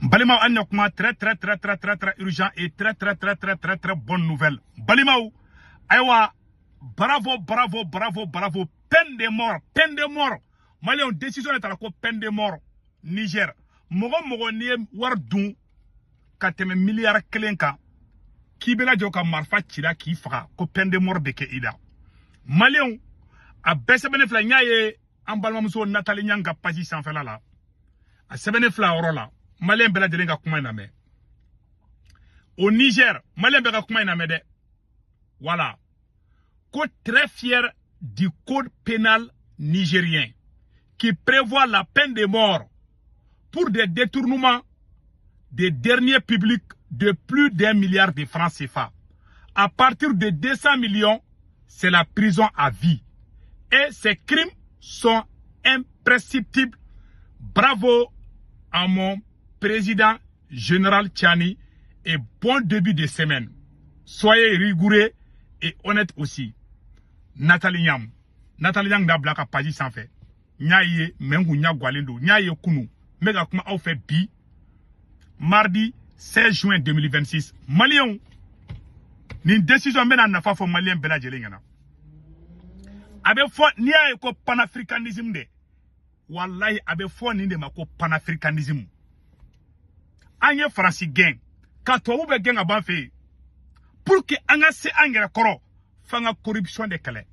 Balimao Anyokma, très urgent et très bonne nouvelle. Balimao, Aïwa, bravo. Peine de mort. Malien, décision est à la peine de mort. Niger. Mogo nie wardun, kateme milliard kelenka. Kibela joka marfa chira ki faka, ko peine de mort beke ida. Malien, a bese benefla nyaye, ambalmamuso Nathalie Nyanga pagi sanfela la. A sebenefla orola. Malien bela delenga kuma iname. Au Niger, Malien bela kuma iname de. Voilà. Code très fier du code pénal nigérien qui prévoit la peine de mort pour des détournements des derniers publics de plus d'1 milliard de francs CFA. À partir de 200 millions, c'est la prison à vie. Et ces crimes sont imprescriptibles. Bravo à mon président général Tchani et bon début de semaine. Soyez rigoureux et honnête aussi. Nathalie Nyang d'Abla ka pagi sans fait. Nyaye mengu nyagwalendo nyaye kunu mega kuma au fait bi mardi 16 juin 2026 Malien ni décision mena na fa fo Malien bela jelengana abe fo ni ay ko panafricanisme de wallahi abe fo ni de mako panafricanisme anye France gang ka to ube gang aban fe pour que anga se angere koro fanga corruption de kale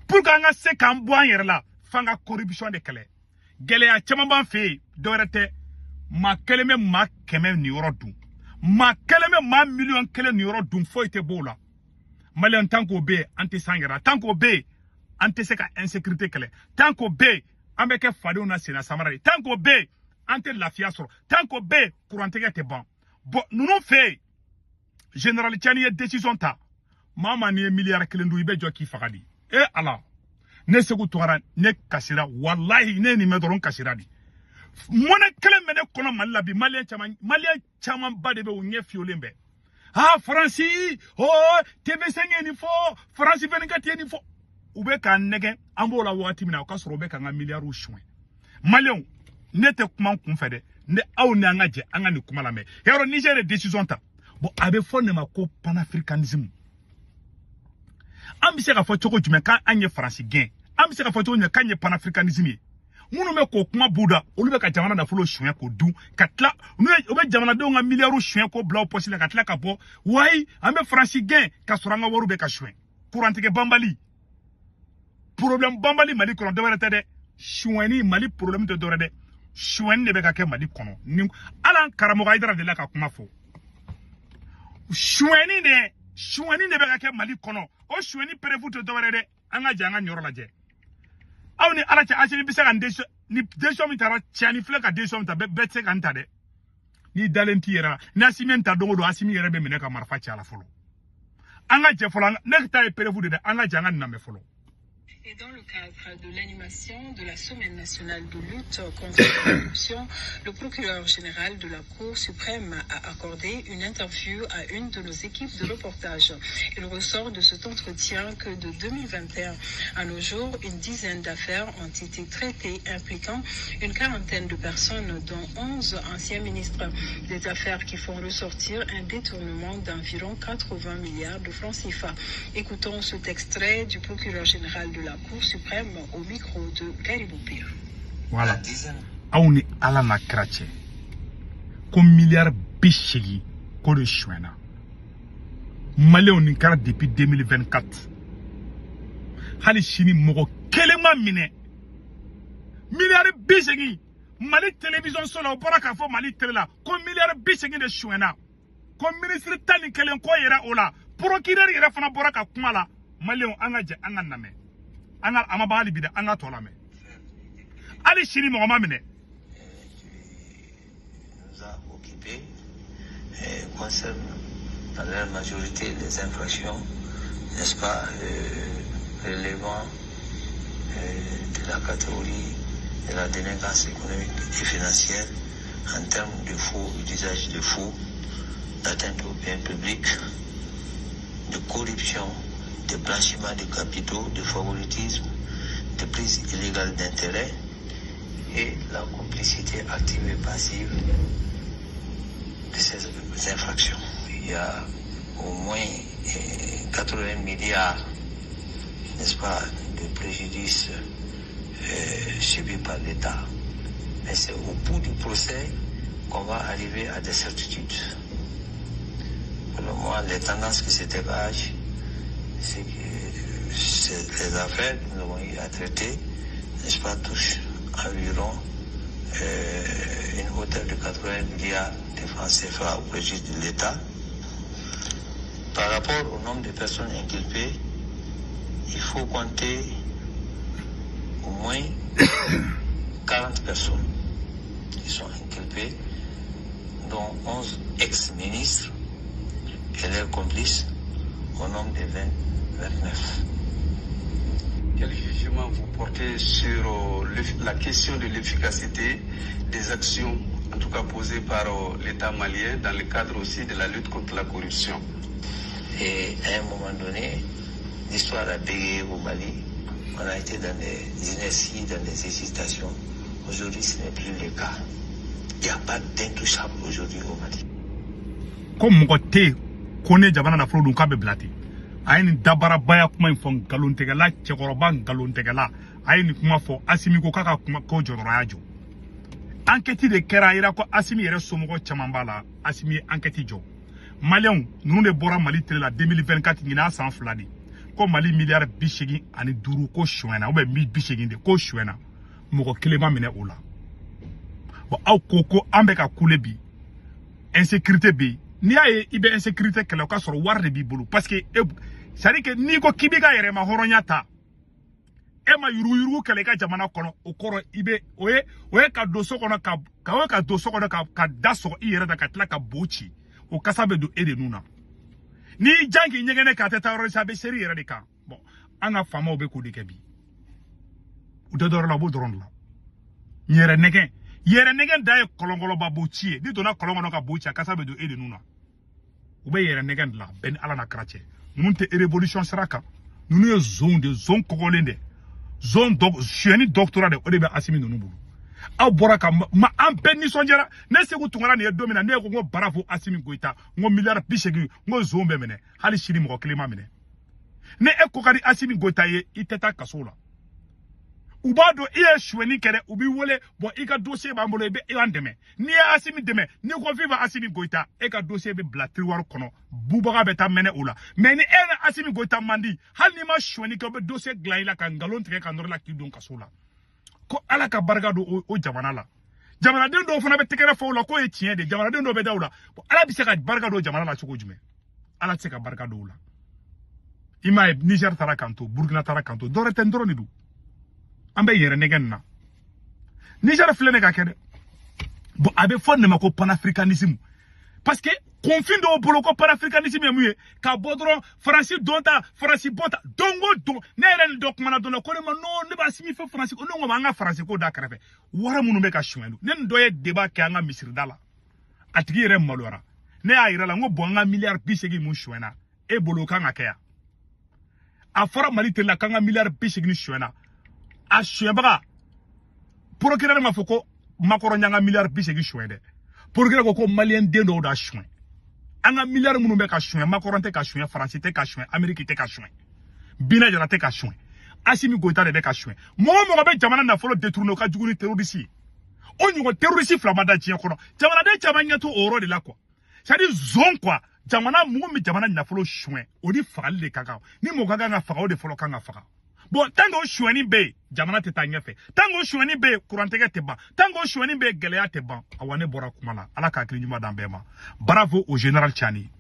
pour que anga se kan bo angere la fanga corruption de kale gele ya chama ban fe dorete ma keleme ma keme ni orodu ma keleme ma million kele ni orodu fo ite bola Malien tanko be anti sangera tanko be anti seka insécurité kale tanko be ambeke fado na sena samara tanko be anti lafia soro tanko be courantege te ban bon nous non fait général Tchani décision ta mama ni milliard kelendu ibe joki fakadi e ala ne segu toara ne kasira wallahi ne ni medoron kasira di mona kele mene kono malabi Malien chaman ba de be unye fiolembe ah Franci oh TV5 ni fo Franci 24 ni fo ube ka nege ambola wati mina ka soro be ka nga milliard chouin Malien ne te kuma kun fede ne aw ne anga je anga ni kuma la me hero Niger décision ta bon abe fo ne ma ko panafricanisme ambise ka fo choko jume kan anye France gain ambise ka fo choko kan anye panafricanisme munu me ko kuma buda olu be ka jamana da folo chouin ko du katla nu obe jamana do nga milliard chouin ko bla possible katla ka bo wai ambe France gain ka soranga woru be ka chouin courantike bambali problème bambali mali kono do tede chouini mali problème de dorede chouin ne be ka ke mali kono ni alan karamo ga idara de la ka kuma fo chouini ne be ka ke mali kono o chouini prévu de dorede anga janga nyoro la je awni ala cha asini bisa kan ni deso mi tara chani fleka deso mi ta betse kan ta de ni dalenti yera na simenta dongo do asimi yera be mene ka marfa cha la folo anga je folo ne ta prévu de anga janga na me folo. Et dans le cadre de l'animation de la Semaine nationale de lutte contre la corruption, le procureur général de la Cour suprême a accordé une interview à une de nos équipes de reportage. Il ressort de cet entretien que de 2021 à nos jours, une dizaine d'affaires ont été traitées impliquant une quarantaine de personnes, dont 11 anciens ministres. Des affaires qui font ressortir un détournement d'environ 80 milliards de francs CFA. Écoutons cet extrait du procureur général de la Cour suprême au micro de Garibou Pire. Voilà. Aouni ala na krache. Comme milliard bichegi ko de chouena. Malien ni kara depuis 2024. Hali chini mogo kelema mine. Milliard bichegi. Mali télévision solo baraka fo Mali télé la. Comme milliard bichegi de chouena. Comme ministre tani kelen ko yera ola. Procureur yera fana baraka kuma la. Malien anga je anga name. Anga amabali bida anga tolame ali shiri mo mamine nous a occupé concerne dans la majorité des infractions, n'est-ce pas, relevant de la catégorie de la délinquance économique et financière en termes de faux, d'usage de faux, d'atteinte aux biens publics, de corruption, de blanchiment de capitaux, de favoritisme, de prise illégale d'intérêt et la complicité active et passive de ces infractions. Il y a au moins 80 milliards, n'est-ce pas, de préjudices subis par l'État. Mais c'est au bout du procès qu'on va arriver à des certitudes. Pour le moment, les tendances qui se dégagent, c'est que les affaires que nous avons eu à traiter, n'est-ce pas, touchent environ une hauteur de 80 milliards de francs CFA au préjudice de l'État. Par rapport au nombre de personnes inculpées, il faut compter au moins 40 personnes qui sont inculpées, dont 11 ex-ministres et leurs complices, au nombre de 29. Quel jugement vous portez sur la question de l'efficacité des actions, en tout cas posées par l'État malien, dans le cadre aussi de la lutte contre la corruption? Et à un moment donné, l'histoire a bégayé au Mali. On a été dans des inerties, dans des hésitations. Aujourd'hui, ce n'est plus le cas. Il n'y a pas d'intouchable aujourd'hui au Mali. Comme mon côté, connaît Jabana na Flodun Kabe Blati. Aïn Dabara Baya kuma infon Galuntegala, Tchekoroban Galuntegala. Aïn kuma fo Asimi Kokaka kuma Kojo Rajo. Enquête de Kera Irako Asimi Resomo Chamambala, Asimi enquête jo. Maliens, nous ne bora Mali la 2024 nina sans fladi. Comme Mali milliard bichegi ani duru ko chouena, ou bien 1000 bichegi de ko chouena. Moko kilema mine ola. Bon, au koko ambeka kulebi. Insécurité bi. Ni aye ibe insécurité kele ka soro warde bi bulu. Parce que, ça dit que ni ko kibiga yere ma horonyata. Ema yuru kele ka jamana kono, okoro ibe, oye ka doso kono ka doso kono ka daso iyere da ka tla ka bochi. O kasabe do ede nuna ni jangi nyegene ka teta ro sabe seri yere de kan bon anga fama obe ko de kebi o de doro la bo doron la yere negen daye kolongolo babuchi di dona kolongono ka buchi kasabe do ede nuna obe yere negen la ben ala na krache munte révolution saraka nunu zone kogolende zone cheni doctorat de odebe asimi nunu bulu aw bora ka ma an benni sonjera ne segu tungara ne domina ne ko ngo barafo Asimi Goita ngo milliard bishegi ngo zombe mene hali shiri mo klima mene ne e ko kadi Asimi Goita ye iteta kasola ubado iye shweni kere ubi wole bo ika dossier ba mbolo be andeme ni Asimi deme ni ko viva Asimi Goita e ka dossier be blatri war kono bubaga beta mene ola mais ni ena Asimi Goita mandi hal ni ma shweni ko be dossier glaila ka ngalon tre ka ndor la kidon kasola ko ala ka barga do o jamana la jamana den do fana be tekere fo la ko e tien de jamana den do be dawla ala bi se ka barga do jamana la choko jume ala se ka barga do la ima Niger tarakanto Burkina tarakanto dore ten doro ni du ambe yere negen na Niger flene ka kede bo abe fonne mako panafricanisme parce que confin do boloko panafricanisme muye ka bodro franci donta franci bota dongo do nere ndok mana do ko ma no ne ba simi fe franci ko no nga franci ko da krefe wara munu be ka shwenu nen doye débat ka nga misir dala atigi yere malora ne ayira la ngo bonga milliard bisegi mu shwena e boloka nga kaya afara malite la kanga milliard bisegi ni shwena a shweba procureur ma foko makoro nyanga milliard bisegi shwede procureur ko malien dendo da shwen anga milliard munu be ka shwen makoronte ka shwen France te ka shwen Amerique te ka shwen bina jara te ka shwen Asimi Goita de be ka shwen mo be jamana na folo détourner ka juguni terroriste onyo terroriste flamada tien kono jamana de jamanya to oro de la quoi ça dit zone quoi jamana mo mi jamana na folo shwen odi falle kaka ni mo kaka na faka o de folo kanga faka bon tango shweni be jamana te tanya fe tango shweni be kurantege te ba tango shweni be gelea te ba awane bora kumala ala ka kli nyuma dambema bravo au général Tchani.